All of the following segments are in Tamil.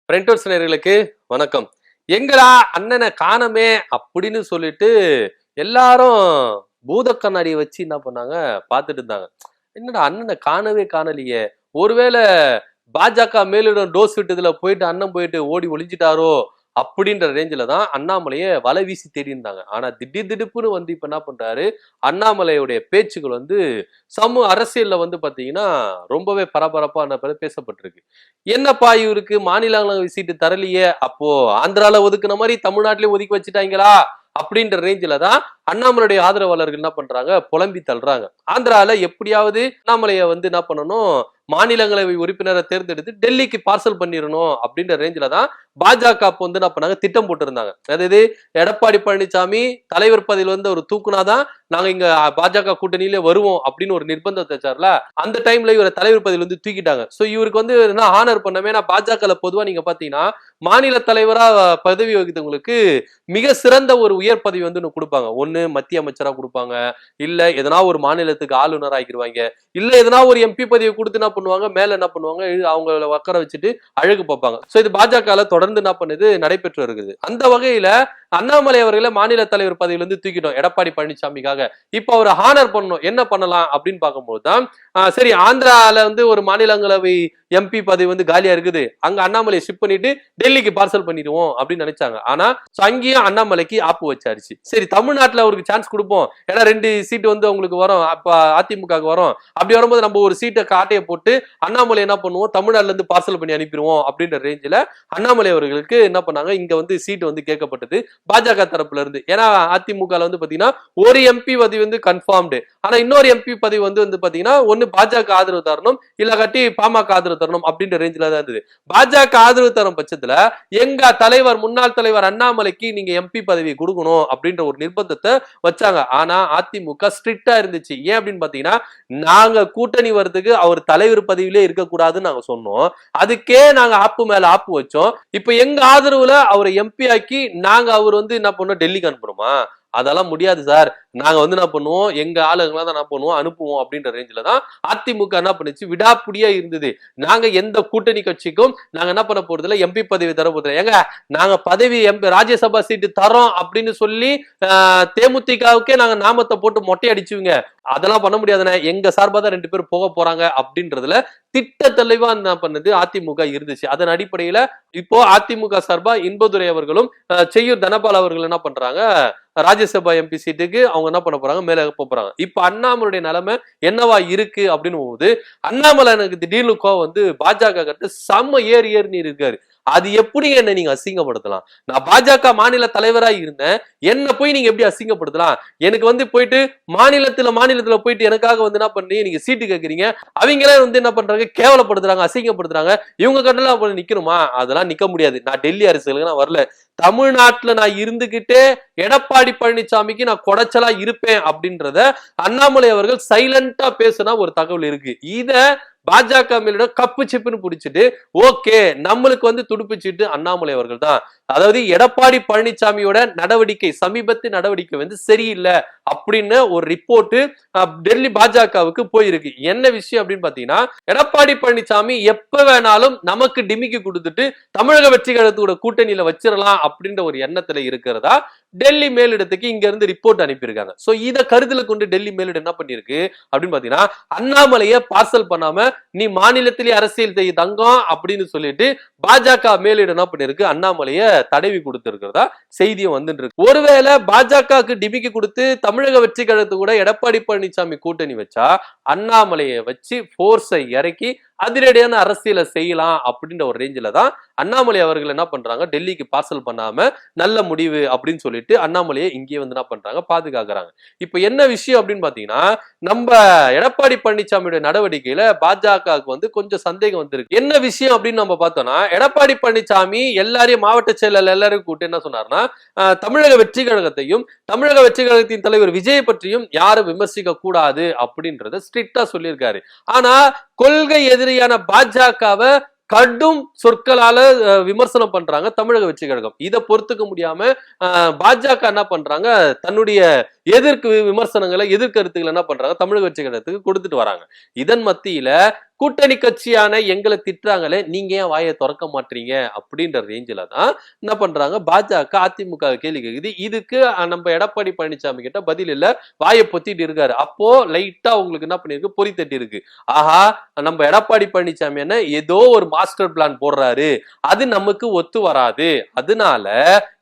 பிரிண்டர்ஸ் நேயர்களுக்கு வணக்கம். எங்கடா அண்ணனை காணமே அப்படின்னு சொல்லிட்டு எல்லாரும் பூத கண்ணாடியை வச்சு என்ன பண்ணாங்க பார்த்துட்டு இருந்தாங்க. என்னடா அண்ணனை காணவே காணலையே, ஒருவேளை பாஜக மேலிடம் டோஸ் விட்டதுல போயிட்டு அண்ணன் போயிட்டு ஓடி ஒளிஞ்சிட்டாரோ அப்படின்ற ரேஞ்சில தான் அண்ணாமலையை வலை வீசி தேடி இருந்தாங்க. ஆனா திடுப்புன்னு வந்து இப்ப என்ன பண்றாரு, அண்ணாமலையுடைய பேச்சுகள் வந்து சமூக அரசியல்ல வந்து பாத்தீங்கன்னா ரொம்பவே பரபரப்பா பேசப்பட்டிருக்கு. என்னப்பா இவருக்கு மாநிலங்களவை சீட்டு தரலையே, அப்போ ஆந்திரால ஒதுக்குன மாதிரி தமிழ்நாட்டிலே ஒதுக்கி வச்சுட்டாங்களா அப்படின்ற ரேஞ்சில தான் அண்ணாமலையுடைய ஆதரவாளர்கள் என்ன பண்றாங்க, புலம்பி தள்ளுறாங்க. ஆந்திரால எப்படியாவது அண்ணாமலையை வந்து என்ன பண்ணணும், மாநிலங்களவை உறுப்பினரை தேர்ந்தெடுத்து டெல்லிக்கு பார்சல் பண்ணிடணும் அப்படின்ற ரேஞ்சில தான் பாஜக வந்து என்ன பண்ணாங்க, திட்டம் போட்டிருந்தாங்க. அதாவது எடப்பாடி பழனிசாமி தலைவர் பதவியில் வந்து ஒரு தூக்குனாதான் நாங்க இங்க பாஜக கூட்டணியிலே வருவோம் அப்படின்னு ஒரு நிர்பந்தத்தை வச்சார்ல, அந்த டைம்ல இவரை தலைவர் பதவியில் வந்து தூக்கிட்டாங்க. சோ இவருக்கு வந்து என்ன ஆனர் பண்ணவே, பாஜக பொதுவா நீங்க பாத்தீங்கன்னா மாநில தலைவரா பதவி வகித்தவங்களுக்கு மிக சிறந்த ஒரு உயர் பதவி வந்து கொடுப்பாங்க. ஒண்ணு மத்திய அமைச்சரா கொடுப்பாங்க, இல்ல எதனா ஒரு மாநிலத்துக்கு ஆளுநர் ஆகிடுவாங்க, இல்ல எதனா ஒரு எம்பி பதவியை கொடுத்து என்ன பண்ணுவாங்க, மேல என்ன பண்ணுவாங்க, அவங்கள உட்கார வச்சுட்டு அழகு பார்ப்பாங்க. சோ இது பாஜக தொடர்ந்து என்ன பண்ணுது, நடைபெற்று இருக்குது. அந்த வகையில அண்ணாமலை அவர்களை மாநில தலைவர் பதவியில இருந்து தூக்கிட்டோம் எடப்பாடி பழனிசாமிக்காக. இப்ப அவர் ஹானர் பண்ணணும், என்ன பண்ணலாம் அப்படின்னு பார்க்கும்போது தான் சரி ஆந்திரால வந்து ஒரு மாநிலங்களவை எம்பி பதவி வந்து காலியா இருக்குது, அங்க அண்ணாமலையை ஷிப் பண்ணிட்டு டெல்லிக்கு பார்சல் பண்ணிடுவோம் அப்படின்னு நினைச்சாங்க. ஆனா அங்கேயும் அண்ணாமலைக்கு ஆப்பு வச்சாருச்சு. சரி தமிழ்நாட்டுல அவருக்கு சான்ஸ் கொடுப்போம், ஏன்னா 2 சீட்டு வந்து அவங்களுக்கு வரும், அப்ப அதிமுக வரும். அப்படி வரும்போது நம்ம ஒரு சீட்டை காட்டையை போட்டு அண்ணாமலை என்ன பண்ணுவோம், தமிழ்நாட்டுல இருந்து பார்சல் பண்ணி அனுப்பிடுவோம் அப்படின்ற ரேஞ்சில அண்ணாமலை அவர்களுக்கு என்ன பண்ணாங்க, இங்க வந்து சீட்டு வந்து கேட்கப்பட்டது பாஜக தரப்புல இருந்து. ஏன்னா அதிமுக வந்து பாத்தீங்கன்னா ஒரு எம்பி பதவி வந்து கன்ஃபார்ம்டு, ஆனா இன்னொரு எம்பி பதவி வந்து பாத்தீங்கன்னா ஒன்னு பாஜக ஆதரவு தரணும், இல்ல கட்டி பாமக ஆதரவு தரணும் அப்படின்ற ரேஞ்சில தான் இருந்தது. பாஜக ஆதரவு தரும் பட்சத்துல எங்க தலைவர் முன்னாள் தலைவர் அண்ணாமலைக்கு நீங்க எம்பி பதவி கொடுக்கணும் அப்படின்ற ஒரு நிர்பந்தத்தை வச்சாங்க. ஆனா அதிமுக ஸ்ட்ரிக்டா இருந்துச்சு. ஏன் அப்படின்னு பாத்தீங்கன்னா, நாங்க கூட்டணி வரதுக்கு அவர் தலைவர் பதவியிலே இருக்கக்கூடாதுன்னு நாங்க சொன்னோம், அதுக்கே நாங்க ஆப்பு மேல ஆப்பு வச்சோம். இப்ப எங்க ஆதரவுல அவரை எம்பி ஆக்கி நாங்க அவர் வந்து என்ன பண்ணோம், டெல்லிக்கு அனுப்புறோமா? அதெல்லாம் முடியாது சார், நாங்க வந்து என்ன பண்ணுவோம், எங்க ஆளுங்களா தான் என்ன பண்ணுவோம், அனுப்புவோம் அப்படின்ற ரேஞ்சில தான் அதிமுக என்ன பண்ணுச்சு, விடாப்புடியா இருந்தது. நாங்க எந்த கூட்டணி கட்சிக்கும் நாங்க என்ன பண்ண போறது இல்ல, எம்பி பதவி தர போறது. ஏங்க நாங்க பதவி ராஜ்யசபா சீட்டு தரோம் அப்படின்னு சொல்லி தேமுதிகவுக்கே நாங்க நாமத்தை போட்டு மொட்டை அடிச்சுவீங்க, அதெல்லாம் பண்ண முடியாதுண்ணே, எங்க சார்பா தான் 2 பேர் போக போறாங்க அப்படின்றதுல திட்ட தெளிவா என்ன பண்ணது அதிமுக இருந்துச்சு. அதன் அடிப்படையில இப்போ அதிமுக சார்பா இன்பதுரை அவர்களும் செய்யூர் தனபால் அவர்கள் என்ன பண்றாங்க, ராஜ்யசபா எம்பி சீட்டுக்கு அவங்க என்ன பண்ண போறாங்க, மேல போறாங்க. இப்ப அண்ணாமலையுடைய நிலைமை என்னவா இருக்கு அப்படின்னு போது, அண்ணாமலை எனக்கு திடீர்னு கோவம் வந்து பாஜக கிட்ட செம்ம ஏறி இருக்காரு. அது எப்படி என்ன நீங்க அசிங்கப்படுத்தலாம்? நான் பாஜக மாநில தலைவரா இருந்தேன், என்ன போய் நீங்க எப்படி அசிங்கப்படுத்தலாம்? எனக்கு வந்து போயிட்டு மாநிலத்துல போயிட்டு எனக்காக வந்து என்ன பண்ணி நீங்க சீட்டு கேட்கறீங்க, அவங்களே வந்து என்ன பண்றாங்க, கேவலப்படுத்துறாங்க, அசிங்கப்படுத்துறாங்க. இவங்க கட்டலாம் நிக்கணுமா? அதெல்லாம் நிக்க முடியாது. நான் டெல்லி அரசியலுக்கு நான் வரல, தமிழ்நாட்டுல நான் இருந்துகிட்டே எடப்பாடி பழனிசாமிக்கு நான் குடைச்சலா இருப்பேன் அப்படின்றத அண்ணாமலை அவர்கள் சைலண்டா பேசினா ஒரு தகவல் இருக்கு. இத பாஜக மேலிட கப்பு சிப்புன்னு பிடிச்சிட்டு ஓகே நம்மளுக்கு வந்து துடுப்பிச்சுட்டு அண்ணாமலை அவர்கள் தான், அதாவது எடப்பாடி பழனிசாமியோட நடவடிக்கை சமீபத்து நடவடிக்கை வந்து சரியில்லை அப்படின்னு ஒரு ரிப்போர்ட் டெல்லி பாஜகவுக்கு போயிருக்கு. என்ன விஷயம் அப்படின்னு பாத்தீங்கன்னா, எடப்பாடி பழனிசாமி எப்ப வேணாலும் நமக்கு டிமிக்கி கொடுத்துட்டு தமிழக வெற்றி கழகத்தோட கூட்டணியில வச்சிடலாம் அப்படின்ற ஒரு எண்ணத்துல இருக்கிறதா டெல்லி மேலிடத்துக்கு இங்க இருந்து ரிப்போர்ட் அனுப்பியிருக்காங்க. சோ இத கருத்துல கொண்டு டெல்லி மேலிடம் என்ன பண்ணிருக்கு அப்படின்னு பாத்தீங்கன்னா, அண்ணாமலைய பார்சல் பண்ணாம நீ மாநிலத்திலே அரசியல் செய்ய தங்கம் அப்படின்னு சொல்லிட்டு பாஜக மேலிடம் என்ன பண்ணிருக்கு, அண்ணாமலைய தடவி கொடுத்திருக்கிறதா செய்தியும் வந்துட்டு இருக்கு. ஒருவேளை பாஜகவுக்கு டிமிக்கி கொடுத்து தமிழக வெற்றி கழகத்து கூட எடப்பாடி பழனிசாமி கூட்டணி வச்சா அண்ணாமலையை வச்சு போர்ஸை இறக்கி அதிரடியான அரசியலை செய்யலாம் அப்படின்ற ஒரு ரேஞ்சில தான் அண்ணாமலை அவர்கள் என்ன பண்றாங்க, டெல்லிக்கு பார்சல் பண்ணாம நல்ல முடிவு அப்படின்னு சொல்லிட்டு அண்ணாமலையை இங்கே வந்து என்ன பண்றாங்க, பாதுகாக்கிறாங்க. இப்ப என்ன விஷயம் அப்படின்னு பாத்தீங்கன்னா, நம்ம எடப்பாடி பழனிசாமியோட நடவடிக்கையில பாஜகவுக்கு வந்து கொஞ்சம் சந்தேகம் வந்திருக்கு. என்ன விஷயம் அப்படின்னு நம்ம பார்த்தோம்னா, எடப்பாடி பழனிசாமி எல்லாரையும் மாவட்ட செயலர் எல்லாரும் கூட்டு என்ன சொன்னார்னா, தமிழக வெற்றி கழகத்தையும் தமிழக வெற்றி கழகத்தின் தலைவர் விஜய் பற்றியும் யாரும் விமர்சிக்க கூடாது அப்படின்றத ஸ்ட்ரிக்டா சொல்லியிருக்காரு. ஆனா கொள்கை எதிரியான பாஜகவை கடும் சொற்களால விமர்சனம் பண்றாங்க தமிழக வெற்றி கழகம். இதை பொறுத்துக்க முடியாம பாஜக என்ன பண்றாங்க, தன்னுடைய எதிர்க்கு விமர்சனங்களை எதிர்கருத்துக்களை என்ன பண்றாங்க தமிழக வெற்றி கழகத்துக்கு கொடுத்துட்டு வராங்க. இதன் மத்தியில கூட்டணி கட்சியான எங்களை திட்டுறாங்களே, நீங்க ஏன் வாயை திறக்க மாட்டீங்க அப்படின்ற ரேஞ்சில தான் என்ன பண்றாங்க பாஜக அதிமுக கேள்வி கேக்குது. இதுக்கு நம்ம எடப்பாடி பழனிசாமி கிட்ட பதில் இல்ல, வாயை பொத்திட்டு இருக்காரு. அப்போ லைட்டா உங்களுக்கு என்ன பண்ணிருக்கு, பொறி தட்டி இருக்கு. ஆஹா, நம்ம எடப்பாடி பழனிசாமி என்ன ஏதோ ஒரு மாஸ்டர் பிளான் போடுறாரு, அது நமக்கு ஒத்து வராது. அதனால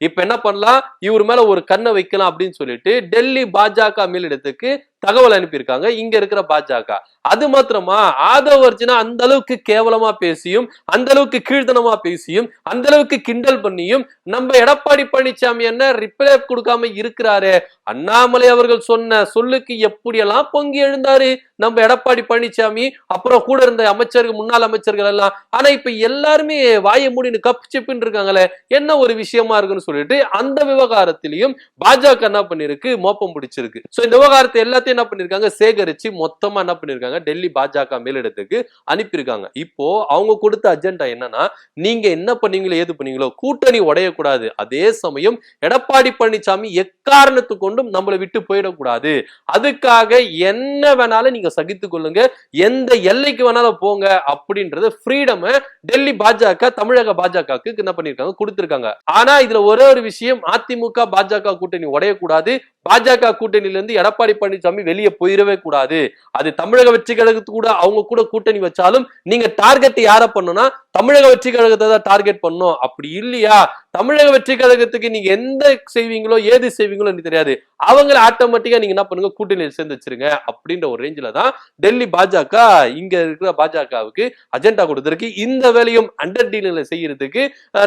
இப்ப என்ன பண்ணலாம், இவர் மேல ஒரு கண்ணை வைக்கலாம் அப்படின்னு சொல்லிட்டு டெல்லி பாஜக மேலிடத்துக்கு தகவல் அனுப்பியிருக்காங்க இங்க இருக்கிற பாஜக. அது மாத்திரமா, ஆதவ அர்ஜுனா அந்த அளவுக்கு கேவலமா பேசியும், அந்த அளவுக்கு கீழ்த்தனமா பேசியும், அந்த அளவுக்கு கிண்டல் பண்ணியும் நம்ம எடப்பாடி பழனிசாமி என்ன ரிப்ளை கொடுக்காம இருக்கிறாரு. அண்ணாமலை அவர்கள் சொன்ன சொல்லுக்கு எப்படியெல்லாம் பொங்கி எழுந்தாரு நம்ம எடப்பாடி பழனிசாமி, அப்புறம் கூட இருந்த அமைச்சர்கள், முன்னாள் அமைச்சர்கள் எல்லாம். ஆனா இப்ப எல்லாருமே வாயை மூடினு கப் சிப்புன்னு இருக்காங்களே, என்ன ஒரு விஷயமா இருக்குன்னு சொல்லிட்டு அந்த விவகாரத்திலையும் பாஜக என்ன பண்ணிருக்கு, மோப்பம் பிடிச்சிருக்கு. சோ இந்த விவகாரத்தை எல்லாத்தையும் என்ன பண்ணிருக்காங்க, சேகரிச்சு மொத்தமா என்ன பண்ணிருக்காங்க, டெல்லி பாஜக மேலிடத்துக்கு அனுப்பியிருக்காங்க. இப்போ அவங்க கொடுத்த அஜெண்டா என்னன்னா, நீங்க என்ன பண்ணீங்களோ ஏது பண்ணீங்களோ கூட்டணி உடையக்கூடாது, அதே சமயம் எடப்பாடி பழனிசாமி எக்காரணத்து கொண்டும் நம்மளை விட்டு போயிடக்கூடாது, அதுக்காக என்ன வேணாலும் நீங்க சகித்துக் கொள்ளுங்க, எந்த எல்லைக்கு வேணாலும் போங்க அப்படின்றது ஃப்ரீடம் டெல்லி பாஜக தமிழக பாஜகவுக்கு என்ன பண்ணிருக்காங்க, கொடுத்திருக்காங்க. ஆனா இதுல ஒரே ஒரு விஷயம், அதிமுக பாஜக கூட்டணி உடையக்கூடாது, பாஜக கூட்டணியிலிருந்து எடப்பாடி பழனிசாமி வெளியே போயிடவே கூடாது. அது தமிழக வெற்றி கழகத்து கூட அவங்க கூட கூட்டணி வச்சாலும் நீங்க டார்கெட் யார பண்ணணும்னா தமிழக வெற்றி கழகத்தை தான் டார்கெட் பண்ணணும். அப்படி இல்லையா, தமிழக வெற்றி கழகத்துக்கு நீங்க எந்த செய்வீங்களோ ஏது செய்வீங்களோ எனக்கு தெரியாது, அவங்களை ஆட்டோமேட்டிக்கா நீங்க என்ன பண்ணுங்க, கூட்டணியில் சேர்ந்து வச்சிருங்க அப்படின்ற ஒரு ரேஞ்சில தான் டெல்லி பாஜக இங்க இருக்கிற பாஜகவுக்கு அஜெண்டா கொடுத்திருக்கு. இந்த வேலையும் அண்டர் டீலிங்ல செய்யறதுக்கு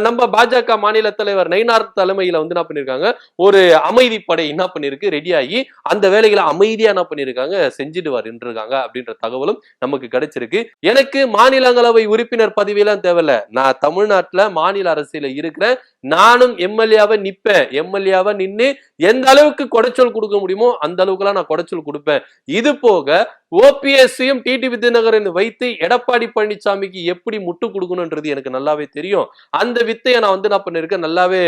நம்ம பாஜக மாநில தலைவர் நயினார் தலைமையில வந்து என்ன பண்ணிருக்காங்க, ஒரு அமைதி படை என்ன பண்ணிருக்கு, ரெடி ஆகி அந்த வேலைகளை அமைதியா என்ன பண்ணிருக்காங்க, செஞ்சுட்டு வருகின்றாங்க அப்படின்ற தகவலும் நமக்கு கிடைச்சிருக்கு. எனக்கு மாநிலங்களவை உறுப்பினர் பதவியெல்லாம் தேவையில்ல, நான் தமிழ்நாட்டுல மாநில அரசியல இருக்கிறேன், நானும் எம்எல்ஏவை நிப்பேன், எம்எல்ஏவை நின்று எந்த அளவுக்கு கொடைச்சல் கொடுக்க முடியுமோ அந்த அளவுக்கு எல்லாம் நான் கொடைச்சல் கொடுப்பேன். இது போக ஓபிஎஸ்ஸையும் டிடிவி தினகரன் வைத்து எடப்பாடி பழனிசாமிக்கு எப்படி முட்டு கொடுக்கணும்ன்றது எனக்கு நல்லாவே தெரியும். அந்த வித்தையை நான் வந்து என்ன பண்ணிருக்கேன், நல்லாவே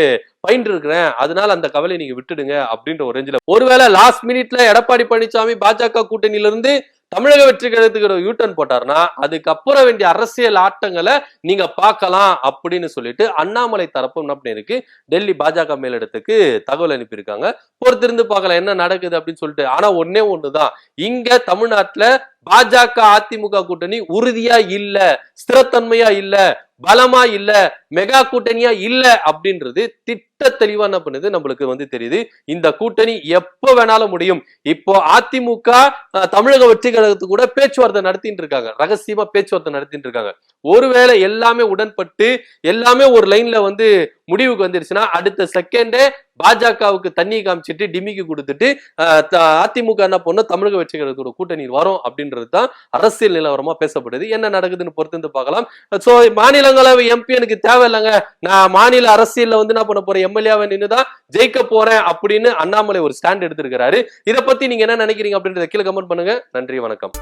பயின்று இருக்கிறேன், அதனால அந்த கவலை நீங்க விட்டுடுங்க அப்படின்ற ஒரு ரேஞ்சில. ஒருவேளை லாஸ்ட் மினிட்ல எடப்பாடி பழனிசாமி பாஜக கூட்டணியில இருந்து தமிழக வெற்றி கழகத்துக்கு யூட்டர்ன் போட்டார்னா அதுக்கப்புறம் வேண்டிய அரசியல் ஆட்டங்களை நீங்க பார்க்கலாம் அப்படின்னு சொல்லிட்டு அண்ணாமலை தரப்பு என்ன பண்ணிருக்கு, டெல்லி பாஜக மேலிடத்துக்கு தகவல் அனுப்பியிருக்காங்க. பொறுத்திருந்து பார்க்கலாம் என்ன நடக்குது அப்படின்னு சொல்லிட்டு. ஆனா ஒன்னே ஒண்ணுதான், இங்க தமிழ்நாட்டுல பாஜக அதிமுக கூட்டணி உறுதியா இல்ல, ஸ்திரத்தன்மையா இல்ல, பலமா இல்ல, மெகா கூட்டணியா இல்ல அப்படின்றது திட்ட தெளிவா என்ன பண்ணுது நம்மளுக்கு வந்து தெரியுது. இந்த கூட்டணி எப்ப வேணாலும் முடியும். இப்போ அதிமுக தமிழக வெற்றி கழகத்துக்கு கூட பேச்சுவார்த்தை நடத்திட்டு இருக்காங்க, ரகசியமா பேச்சுவார்த்தை நடத்திட்டு இருக்காங்க. ஒருவேளை எல்லாமே உடன்பட்டு எல்லாமே ஒரு லைன்ல வந்து முடிவுக்கு வந்துருச்சுன்னா அடுத்த செகண்டே பாஜகவுக்கு தண்ணி காமிச்சிட்டு டிமிக்கு கொடுத்துட்டு அதிமுக என்ன பண்ண தமிழக வெற்றி கழகத்தோட கூட்டணி வரும் அப்படின்றது தான் அரசியல் நிலவரமா பேசப்படுது. என்ன நடக்குதுன்னு பொறுத்து பார்க்கலாம். சோ மாநிலங்களவை எம்பி எனக்கு தேவையில்லைங்க, நான் மாநில அரசியல்ல வந்து என்ன பண்ண போறேன், எம்எல்ஏவை நின்னுதான் ஜெயிக்க போறேன் அப்படின்னு அண்ணாமலை ஒரு ஸ்டாண்ட் எடுத்திருக்கிறாரு. இதை பத்தி நீங்க என்ன நினைக்கிறீங்க அப்படின்றத கீழே கமெண்ட் பண்ணுங்க. நன்றி, வணக்கம்.